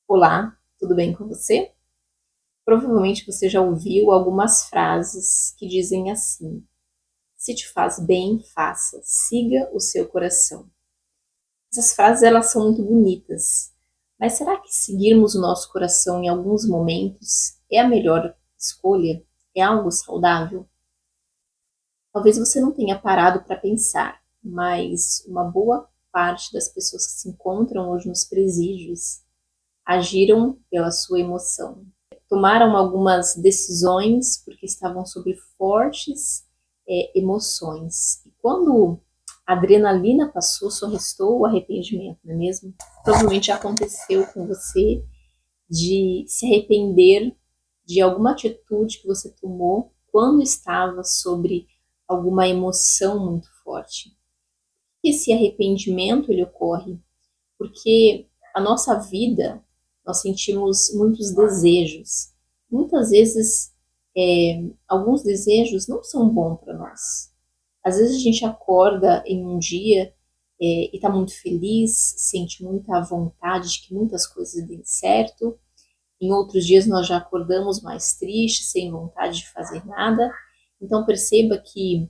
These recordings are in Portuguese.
Olá, tudo bem com você? Provavelmente você já ouviu algumas frases que dizem assim: se te faz bem, faça, siga o seu coração. Essas frases elas são muito bonitas, mas será que seguirmos o nosso coração em alguns momentos é a melhor escolha? É algo saudável? Talvez você não tenha parado para pensar, mas uma boa parte das pessoas que se encontram hoje nos presídios agiram pela sua emoção. Tomaram algumas decisões porque estavam sob fortes emoções. E quando a adrenalina passou, só restou o arrependimento, não é mesmo? Provavelmente já aconteceu com você de se arrepender de alguma atitude que você tomou quando estava sobre alguma emoção muito forte. Esse arrependimento ele ocorre porque a nossa vida, nós sentimos muitos desejos. Muitas vezes, alguns desejos não são bons para nós. Às vezes a gente acorda em um dia e está muito feliz, sente muita vontade de que muitas coisas deem certo. Em outros dias nós já acordamos mais tristes, sem vontade de fazer nada. Então perceba que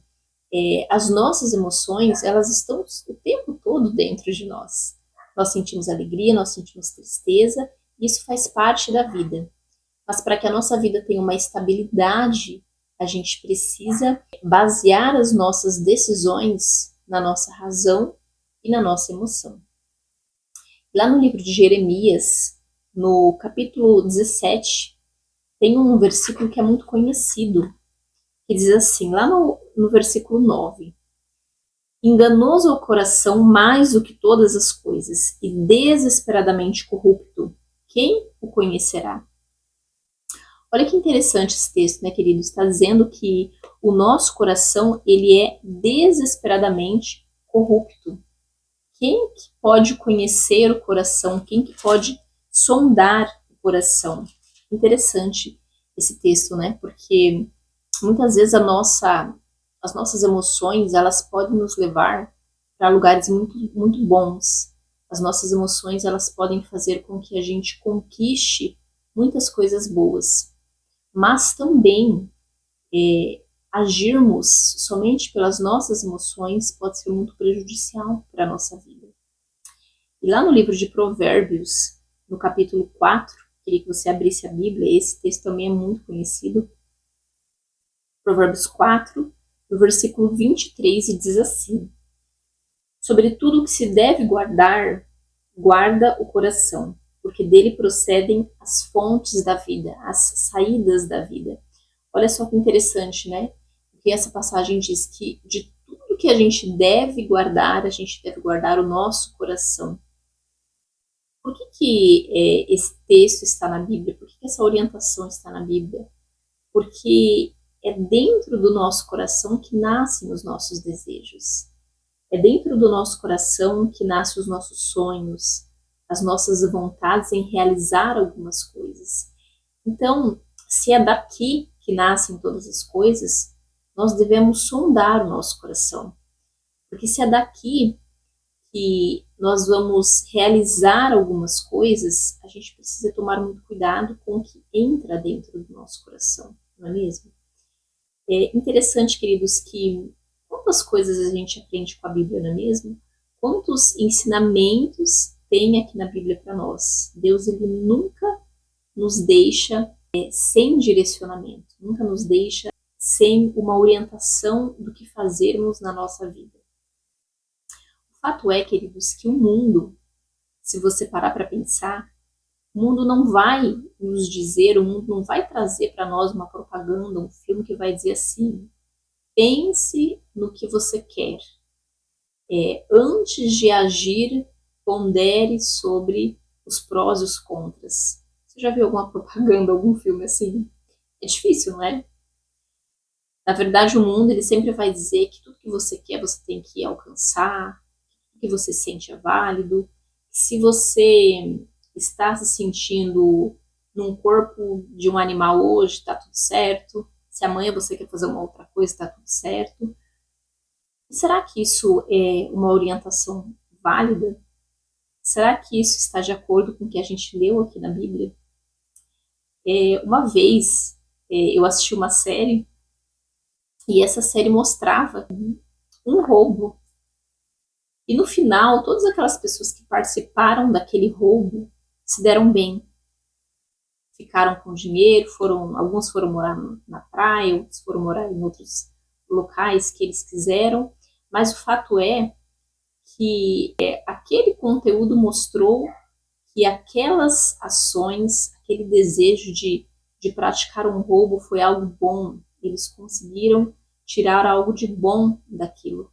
as nossas emoções, elas estão o tempo todo dentro de nós. Nós sentimos alegria, nós sentimos tristeza, isso faz parte da vida. Mas para que a nossa vida tenha uma estabilidade, a gente precisa basear as nossas decisões na nossa razão e na nossa emoção. Lá no livro de Jeremias, no capítulo 17, tem um versículo que é muito conhecido, que diz assim, lá no versículo 9: enganoso é o coração mais do que todas as coisas, e desesperadamente corrupto. Quem o conhecerá? Olha que interessante esse texto, né, querido? Está dizendo que o nosso coração, ele é desesperadamente corrupto. Quem que pode conhecer o coração? Quem que pode sondar o coração? Interessante esse texto, né? Porque muitas vezes as nossas emoções, elas podem nos levar para lugares muito bons. As nossas emoções, elas podem fazer com que a gente conquiste muitas coisas boas. Mas também agirmos somente pelas nossas emoções pode ser muito prejudicial para a nossa vida. E lá no livro de Provérbios, no capítulo 4, queria que você abrisse a Bíblia, esse texto também é muito conhecido. Provérbios 4, no versículo 23, e diz assim: sobre tudo o que se deve guardar, guarda o coração, porque dele procedem as fontes da vida, as saídas da vida. Olha só que interessante, né? Porque essa passagem diz que de tudo que a gente deve guardar, a gente deve guardar o nosso coração. Por que esse texto está na Bíblia? Por que essa orientação está na Bíblia? Porque é dentro do nosso coração que nascem os nossos desejos. É dentro do nosso coração que nascem os nossos sonhos, as nossas vontades em realizar algumas coisas. Então, se é daqui que nascem todas as coisas, nós devemos sondar o nosso coração. Porque se é daqui que nós vamos realizar algumas coisas, a gente precisa tomar muito cuidado com o que entra dentro do nosso coração, não é mesmo? É interessante, queridos, que quantas coisas a gente aprende com a Bíblia, não é mesmo? Quantos ensinamentos tem aqui na Bíblia para nós? Deus, ele nunca nos deixa sem direcionamento, nunca nos deixa sem uma orientação do que fazermos na nossa vida. O fato é, queridos, que o mundo, se você parar para pensar, o mundo não vai nos dizer, o mundo não vai trazer para nós uma propaganda, um filme que vai dizer assim: pense no que você quer. Antes de agir, pondere sobre os prós e os contras. Você já viu alguma propaganda, algum filme assim? É difícil, não é? Na verdade, o mundo ele sempre vai dizer que tudo que você quer, você tem que alcançar, tudo que você sente é válido. Se você está se sentindo num corpo de um animal hoje, está tudo certo. Se amanhã você quer fazer uma outra coisa, está tudo certo. Será que isso é uma orientação válida? Será que isso está de acordo com o que a gente leu aqui na Bíblia? Uma vez eu assisti uma série e essa série mostrava um roubo. E no final, todas aquelas pessoas que participaram daquele roubo se deram bem. Ficaram com dinheiro, alguns foram morar na praia, outros foram morar em outros locais que eles quiseram, mas o fato é que aquele conteúdo mostrou que aquelas ações, aquele desejo de praticar um roubo foi algo bom. Eles conseguiram tirar algo de bom daquilo.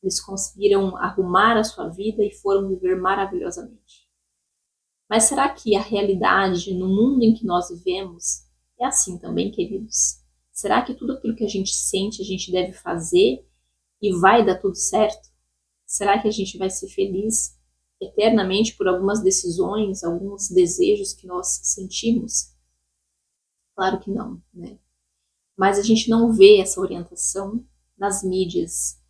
Eles conseguiram arrumar a sua vida e foram viver maravilhosamente. Mas será que a realidade no mundo em que nós vivemos é assim também, queridos? Será que tudo aquilo que a gente sente, a gente deve fazer e vai dar tudo certo? Será que a gente vai ser feliz eternamente por algumas decisões, alguns desejos que nós sentimos? Claro que não, né? Mas a gente não vê essa orientação nas mídias.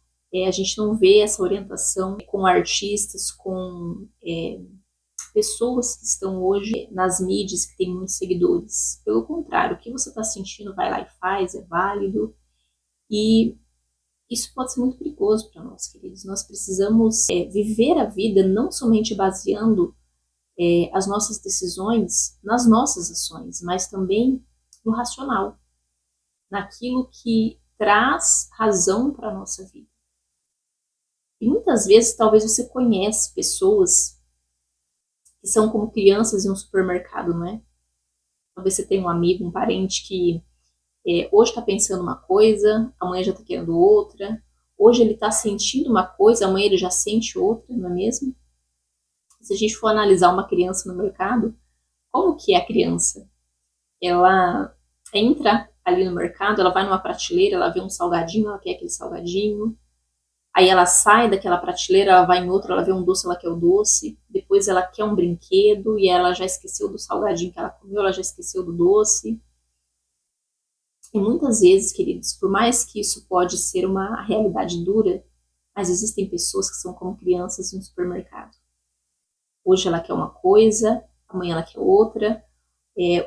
A gente não vê essa orientação com artistas, com pessoas que estão hoje nas mídias, que têm muitos seguidores. Pelo contrário, o que você está sentindo, vai lá e faz, é válido. E isso pode ser muito perigoso para nós, queridos. Nós precisamos viver a vida não somente baseando as nossas decisões nas nossas ações, mas também no racional, naquilo que traz razão para a nossa vida. E muitas vezes, talvez você conhece pessoas que são como crianças em um supermercado, não é? Talvez você tenha um amigo, um parente que hoje está pensando uma coisa, amanhã já está querendo outra. Hoje ele está sentindo uma coisa, amanhã ele já sente outra, não é mesmo? Se a gente for analisar uma criança no mercado, como que é a criança? Ela entra ali no mercado, ela vai numa prateleira, ela vê um salgadinho, ela quer aquele salgadinho. Aí ela sai daquela prateleira, ela vai em outra, ela vê um doce, ela quer o doce. Depois ela quer um brinquedo e ela já esqueceu do salgadinho que ela comeu, ela já esqueceu do doce. E muitas vezes, queridos, por mais que isso pode ser uma realidade dura, mas existem pessoas que são como crianças em um supermercado. Hoje ela quer uma coisa, amanhã ela quer outra.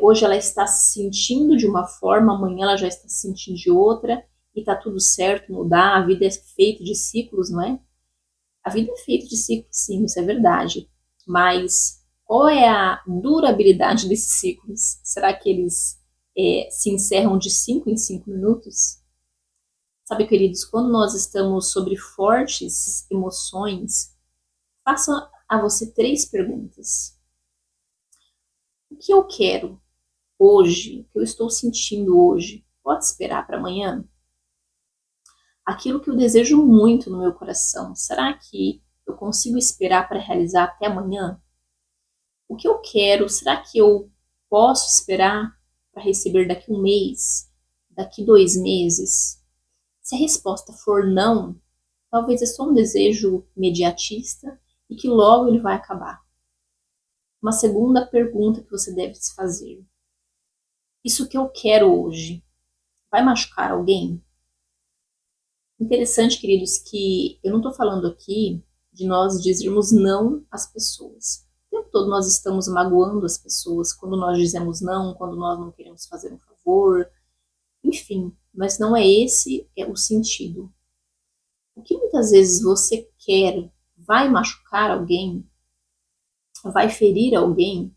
Hoje ela está se sentindo de uma forma, amanhã ela já está se sentindo de outra. E tá tudo certo mudar, a vida é feita de ciclos, não é? A vida é feita de ciclos, sim, isso é verdade. Mas qual é a durabilidade desses ciclos? Será que eles se encerram de 5 em 5 minutos? Sabe, queridos, quando nós estamos sobre fortes emoções, faça a você 3 perguntas. O que eu quero hoje, o que eu estou sentindo hoje, pode esperar para amanhã? Aquilo que eu desejo muito no meu coração, será que eu consigo esperar para realizar até amanhã? O que eu quero, será que eu posso esperar para receber daqui 1 mês, daqui 2 meses? Se a resposta for não, talvez é só um desejo imediatista e que logo ele vai acabar. Uma segunda pergunta que você deve se fazer: isso que eu quero hoje vai machucar alguém? Interessante, queridos, que eu não estou falando aqui de nós dizermos não às pessoas. O tempo todo nós estamos magoando as pessoas quando nós dizemos não, quando nós não queremos fazer um favor, enfim, mas não é esse o sentido. O que muitas vezes você quer vai machucar alguém, vai ferir alguém.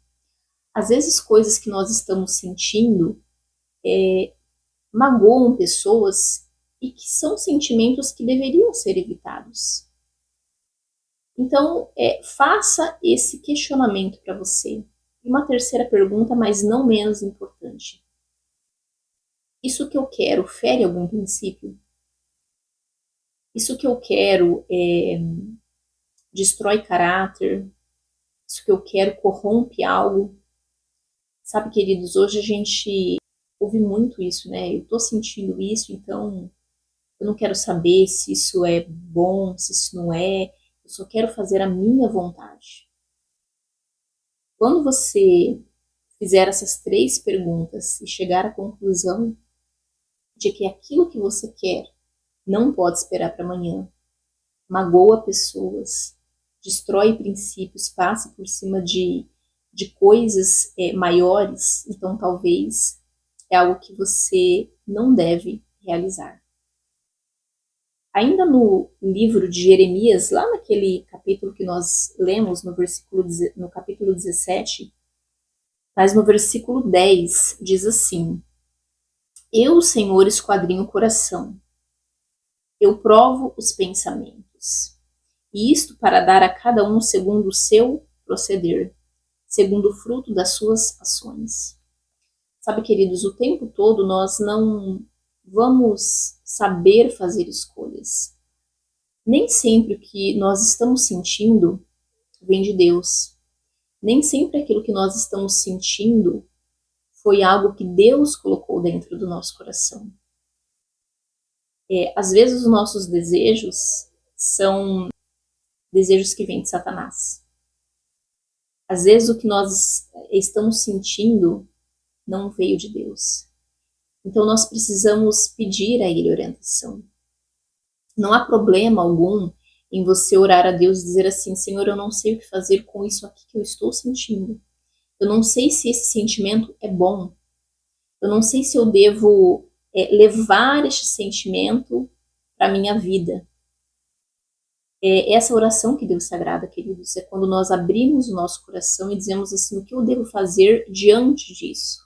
Às vezes coisas que nós estamos sentindo magoam pessoas e que são sentimentos que deveriam ser evitados. Então, faça esse questionamento para você. E uma terceira pergunta, mas não menos importante. Isso que eu quero fere algum princípio? Isso que eu quero destrói caráter? Isso que eu quero corrompe algo? Sabe, queridos, hoje a gente ouve muito isso, né? Eu tô sentindo isso, então eu não quero saber se isso é bom, se isso não é. Eu só quero fazer a minha vontade. Quando você fizer essas 3 perguntas e chegar à conclusão de que aquilo que você quer não pode esperar para amanhã, magoa pessoas, destrói princípios, passa por cima de coisas maiores, então talvez é algo que você não deve realizar. Ainda no livro de Jeremias, lá naquele capítulo que nós lemos, no capítulo 17, mas no versículo 10, diz assim: Eu, Senhor, esquadrinho o coração, eu provo os pensamentos, e isto para dar a cada um segundo o seu proceder, segundo o fruto das suas ações. Sabe, queridos, o tempo todo nós não vamos saber fazer escolhas. Nem sempre o que nós estamos sentindo vem de Deus. Nem sempre aquilo que nós estamos sentindo foi algo que Deus colocou dentro do nosso coração. Às vezes os nossos desejos são desejos que vêm de Satanás. Às vezes o que nós estamos sentindo não veio de Deus. Então nós precisamos pedir a Ele orientação. Não há problema algum em você orar a Deus e dizer assim: Senhor, eu não sei o que fazer com isso aqui que eu estou sentindo. Eu não sei se esse sentimento é bom. Eu não sei se eu devo levar este sentimento para a minha vida. Essa oração que Deus se agrada, queridos, é quando nós abrimos o nosso coração e dizemos assim: o que eu devo fazer diante disso?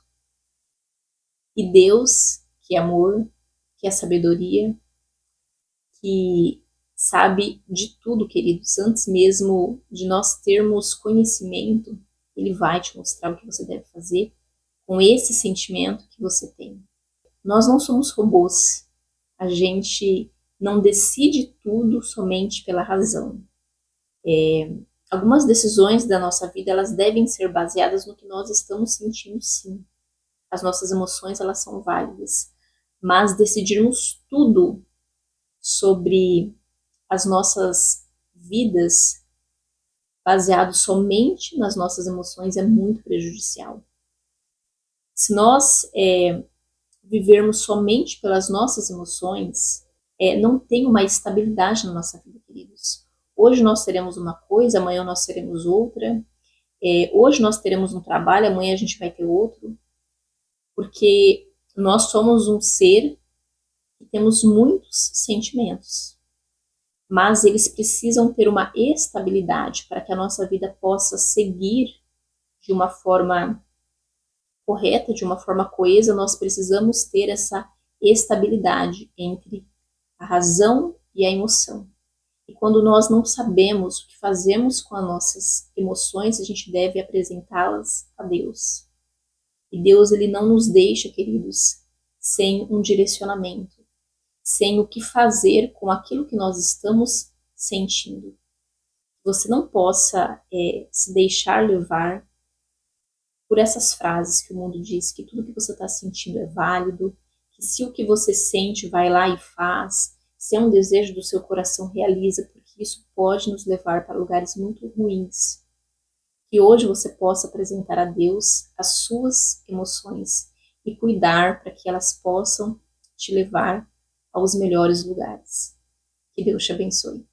E Deus, que é amor, que é sabedoria, que sabe de tudo, queridos, antes mesmo de nós termos conhecimento, Ele vai te mostrar o que você deve fazer com esse sentimento que você tem. Nós não somos robôs. A gente não decide tudo somente pela razão. Algumas decisões da nossa vida, elas devem ser baseadas no que nós estamos sentindo, sim. As nossas emoções, elas são válidas. Mas decidirmos tudo sobre as nossas vidas baseado somente nas nossas emoções é muito prejudicial. Se nós vivermos somente pelas nossas emoções, não tem uma estabilidade na nossa vida, queridos. Hoje nós teremos uma coisa, amanhã nós teremos outra. Hoje nós teremos um trabalho, amanhã a gente vai ter outro. Porque nós somos um ser que temos muitos sentimentos. Mas eles precisam ter uma estabilidade para que a nossa vida possa seguir de uma forma correta, de uma forma coesa. Nós precisamos ter essa estabilidade entre a razão e a emoção. E quando nós não sabemos o que fazemos com as nossas emoções, a gente deve apresentá-las a Deus. E Deus, Ele não nos deixa, queridos, sem um direcionamento, sem o que fazer com aquilo que nós estamos sentindo. Você não possa se deixar levar por essas frases que o mundo diz, que tudo que você está sentindo é válido, que se o que você sente, vai lá e faz, se é um desejo do seu coração, realiza, porque isso pode nos levar para lugares muito ruins. Que hoje você possa apresentar a Deus as suas emoções e cuidar para que elas possam te levar aos melhores lugares. Que Deus te abençoe.